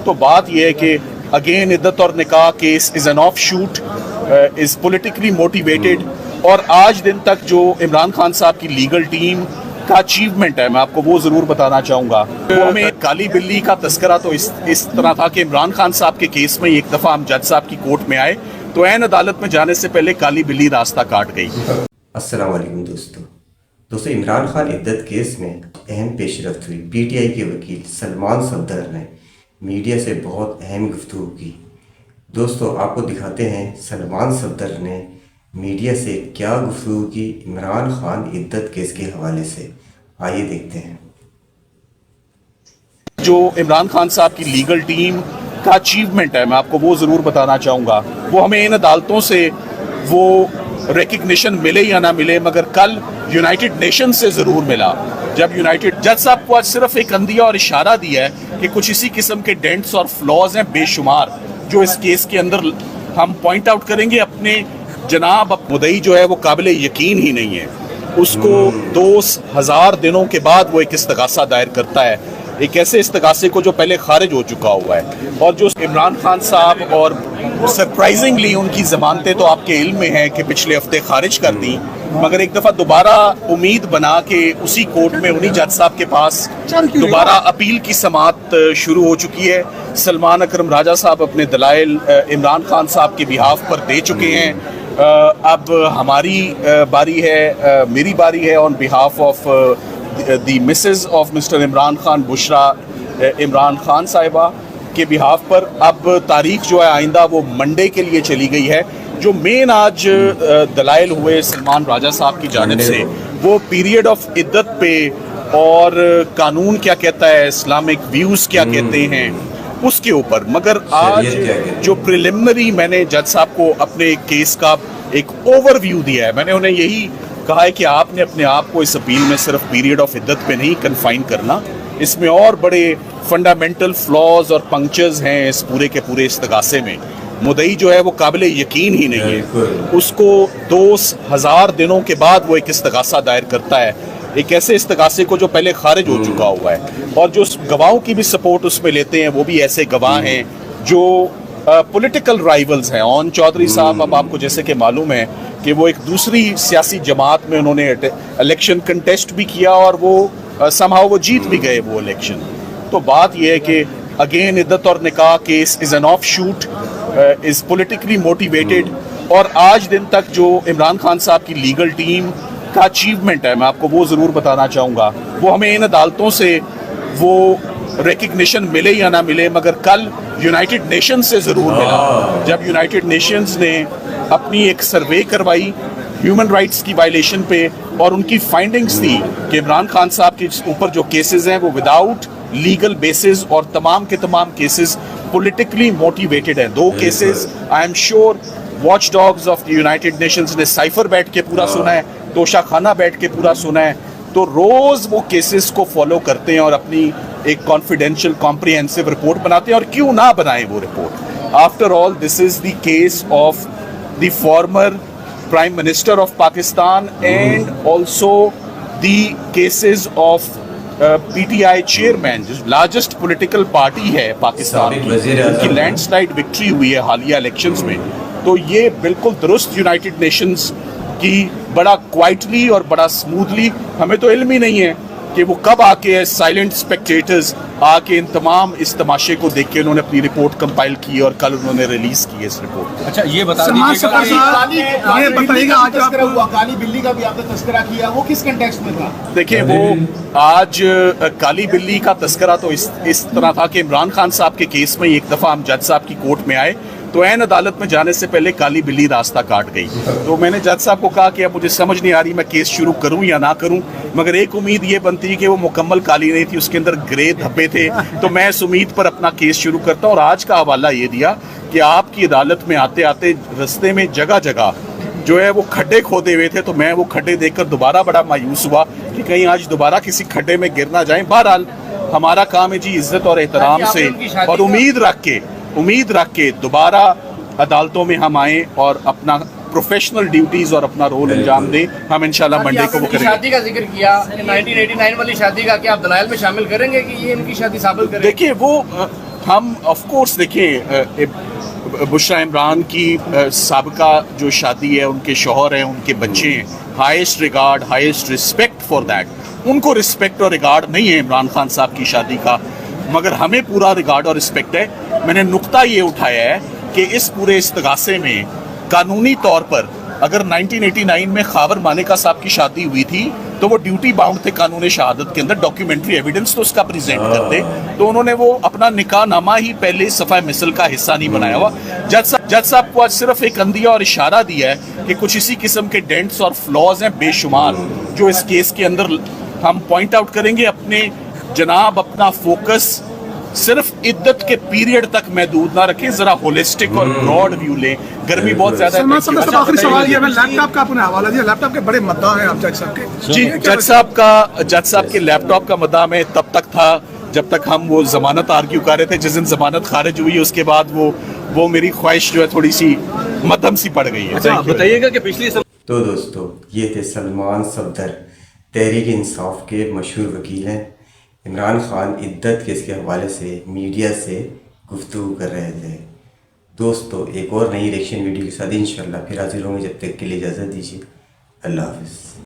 तो बात यह है कि अगेन इद्दत और निकाह case is an of shoot, is politically motivated. और आज दिन तक जो इमरान खान साहब की लीगल टीम का अचीवमेंट है, मैं आपको वो ज़रूर बताना चाहूँगा। वो हमें काली बिल्ली का तस्करा तो इस तरह था कि इमरान खान साहब के केस में एक दफ़ा हम जज साहब की कोर्ट में आए तो ऐन अदालत में जाने से पहले काली बिल्ली रास्ता काट गई। अस्सलाम वालेकुम दोस्तों, इमरान खान इद्दत केस में अहम पेशरफ्त हुई। पीटीआई के वकील सलमान सफदर ने मीडिया से बहुत अहम गुफ्तगू की। दोस्तों आपको दिखाते हैं सलमान सफदर ने मीडिया से क्या गुफ्तगू की इमरान खान इद्दत केस के हवाले से। आइए देखते हैं। जो इमरान खान साहब की लीगल टीम का अचीवमेंट है, मैं आपको वो ज़रूर बताना चाहूँगा। वो हमें इन अदालतों से वो रिकग्निशन मिले या ना मिले, मगर कल यूनाइटेड नेशन से ज़रूर मिला। जब यूनाइटेड जज साहब को आज सिर्फ एक अंदिया और इशारा दिया है कि कुछ इसी किस्म के डेंट्स और फ्लॉज हैं बेशुमार जो इस केस के अंदर हम पॉइंट आउट करेंगे। अपने जनाब मुदई जो है वो काबिल यकीन ही नहीं है। उसको 2000 दिनों के बाद वो एक इस्तगासा दायर करता है, एक ऐसे इस्तगासे को जो पहले खारिज हो चुका हुआ है। और जो इमरान खान साहब और सरप्राइजिंगली उनकी जमानतें तो आपके इल्म में है कि पिछले हफ्ते खारिज कर दी, मगर एक दफ़ा दोबारा उम्मीद बना के उसी कोर्ट में उन्हीं जज साहब के पास दोबारा अपील की समाअत शुरू हो चुकी है। सलमान अकरम राजा साहब अपने दलाइल इमरान खान साहब के बिहाफ पर दे चुके हैं। अब हमारी बारी है, मेरी बारी है on behalf of the Mrs of mister Imran Khan, Bushra Imran Khan साहिबा के बिहाफ पर। अब तारीख जो है आइंदा वो मंडे के लिए चली गई है। जो मेन आज दलाइल हुए सलमान राजा साहब की जानिब से वो पीरियड ऑफ इद्दत पे और कानून क्या कहता है, इस्लामिक व्यूज़ क्या कहते हैं उसके ऊपर। मगर आज जो प्रिलिमिनरी मैंने जज साहब को अपने केस का एक ओवरव्यू दिया है, मैंने उन्हें यही कहा है कि आपने अपने आप को इस अपील में सिर्फ पीरियड ऑफ इद्दत पे नहीं कन्फाइन करना, इसमें और बड़े फंडामेंटल फ्लॉज और पंक्चर्स हैं इस पूरे के पूरे इस्तगासे में। मुदई जो है वो काबिल यकीन ही नहीं है। उसको 2000 दिनों के बाद वो एक इस्तगासा दायर करता है, एक ऐसे इस्तगासे को जो पहले खारिज हो चुका हुआ है। और जो गवाहों की भी सपोर्ट उसमें लेते हैं वो भी ऐसे गवाह हैं जो पॉलिटिकल राइवल्स हैं। ओन चौधरी साहब, अब आपको जैसे कि मालूम है कि वो एक दूसरी सियासी जमात में उन्होंने इलेक्शन कंटेस्ट भी किया और वो समहाउ वो जीत भी गए वो इलेक्शन। तो बात यह है कि अगेन इद्दत और निकाह case is an of shoot, is politically motivated. और आज दिन तक जो इमरान खान साहब की लीगल टीम का अचीवमेंट है, मैं आपको वो ज़रूर बताना चाहूँगा। वो हमें इन अदालतों से वो रिकग्निशन मिले या ना मिले, मगर कल यूनाइटेड नेशन से ज़रूर मिला। जब यूनाइटेड नेशंस ने अपनी एक सर्वे करवाई ह्यूमन राइट्स की वायलेशन पे और उनकी फाइंडिंग्स थी कि इमरान खान साहब के ऊपर जो केसेस हैं वो विदाउट लीगल बेसिस और तमाम के तमाम केसेस पॉलिटिकली मोटिवेटेड हैं। 2 cases I am sure watch dogs of the United Nations ने साइफर बैठ के पूरा सुना है, तोशा खाना बैठ के पूरा सुना है। तो रोज़ वो केसेस को फॉलो करते हैं और अपनी एक कॉन्फिडेंशियल कॉम्प्रिहेंसिव रिपोर्ट बनाते हैं। और क्यों ना बनाएं वो report, after all this is the case of the former prime minister of Pakistan and also the cases of PTI chairman, जो लार्जेस्ट पॉलिटिकल पार्टी है पाकिस्तान की लैंडस्लाइड विक्ट्री हुई है हालिया इलेक्शंस में। तो ये बिल्कुल दुरुस्त यूनाइटेड नेशंस की बड़ा क्वाइटली और बड़ा स्मूथली, हमें तो इल्म ही नहीं है कि वो कब आके साइलेंट स्पेक्टेटर्स आके इन तमाम इस तमाशे को देख के उन्होंने अपनी रिपोर्ट कंपाइल की और कल उन्होंने रिलीज की इस रिपोर्ट को। अच्छा ये बता दीजिएगा काली बिल्ली का भी आपने तस्करा किया, वो किस कंटेक्स्ट में था? देखिए वो आज काली बिल्ली का तस्करा तो इस तरह था कि इमरान खान साहब के केस में एक दफ़ा हम जज साहब की कोर्ट में आए तो ऐन अदालत में जाने से पहले काली बिल्ली रास्ता काट गई। तो मैंने जज साहब को कहा कि अब मुझे समझ नहीं आ रही मैं केस शुरू करूं या ना करूं, मगर एक उम्मीद ये बनती है कि वो मुकम्मल काली नहीं थी, उसके अंदर ग्रे धब्बे थे। तो मैं इस उम्मीद पर अपना केस शुरू करता हूं। और आज का हवाला ये दिया कि आपकी अदालत में आते आते रास्ते में जगह जगह जो है वो खड्डे खोदे हुए थे, तो मैं वो खड्डे देखकर दोबारा बड़ा मायूस हुआ कि कहीं आज दोबारा किसी खड्डे में गिर ना जाए। बहरहाल हमारा काम है जी इज्जत और एहतराम से और उम्मीद रख के दोबारा अदालतों में हम आए और अपना प्रोफेशनल ड्यूटीज और अपना रोल अंजाम दें। हम इंशाल्लाह मंडे को वो करेंगे। शादी का जिक्र किया, 1989 वाली शादी का क्या आप दलाइल में शामिल करेंगे कि ये इनकी शादी साबित करें? देखिए वो हम ऑफ कोर्स देखिए बुशरा इमरान की साबिका जो शादी है, उनके शौहर हैं, उनके बच्चे हैं, highest regard highest respect for that. उनको रिस्पेक्ट और रिगार्ड नहीं है इमरान खान साहब की शादी का, मगर हमें पूरा रिगार्ड और रिस्पेक्ट है। मैंने नुक्ता ये उठाया है कि इस पूरे इस्तगासे में कानूनी तौर पर अगर 1989 में खावर मानेका साहब की शादी हुई थी तो वो ड्यूटी बाउंड थे कानून शहादत के अंदर, डॉक्यूमेंट्री एविडेंस तो उसका प्रेजेंट करते, तो उन्होंने वो अपना निकाह नामा ही पहले सफ़ा मिसल का हिस्सा नहीं बनाया हुआ। जज साहब को आज सिर्फ एक अंदिया और इशारा दिया है कि कुछ इसी किस्म के डेंट्स और फ्लॉज हैं बेशुमार जो इस केस के अंदर हम पॉइंट आउट करेंगे। अपने जनाब अपना फोकस सिर्फ इद्दत के पीरियड तक महदूद ना रखें, जरा होलिस्टिक और ब्रॉड व्यू लें। गर्मी बहुत ज्यादा है। सलमान साहब आखिरी सवाल ये है, लैपटॉप का आपने हवाला दिया, लैपटॉप के बड़े मद्दा हैं आप जज साहब के। जी, जज साहब के लैपटॉप का मद्दा में तब तक था जब तक हम वो जमानत आर्ग्यू कर रहे थे। जिस दिन जमानत खारिज हुई उसके बाद वो मेरी ख्वाहिश जो है थोड़ी सी मध्यम सी पड़ गई है। अच्छा, बताइएगा कि पिछली तो दोस्तों ये थे सलमान सफदर, तहरीक इंसाफ के मशहूर वकील हैं। इमरान खान इद्दत केस के हवाले से मीडिया से गुफ्तगू कर रहे थे। दोस्तों एक और नई रिएक्शन वीडियो के साथ इंशाल्लाह फिर हाजिर होंगे। जब तक के लिए इजाज़त दीजिए। अल्लाह हाफ़िज़।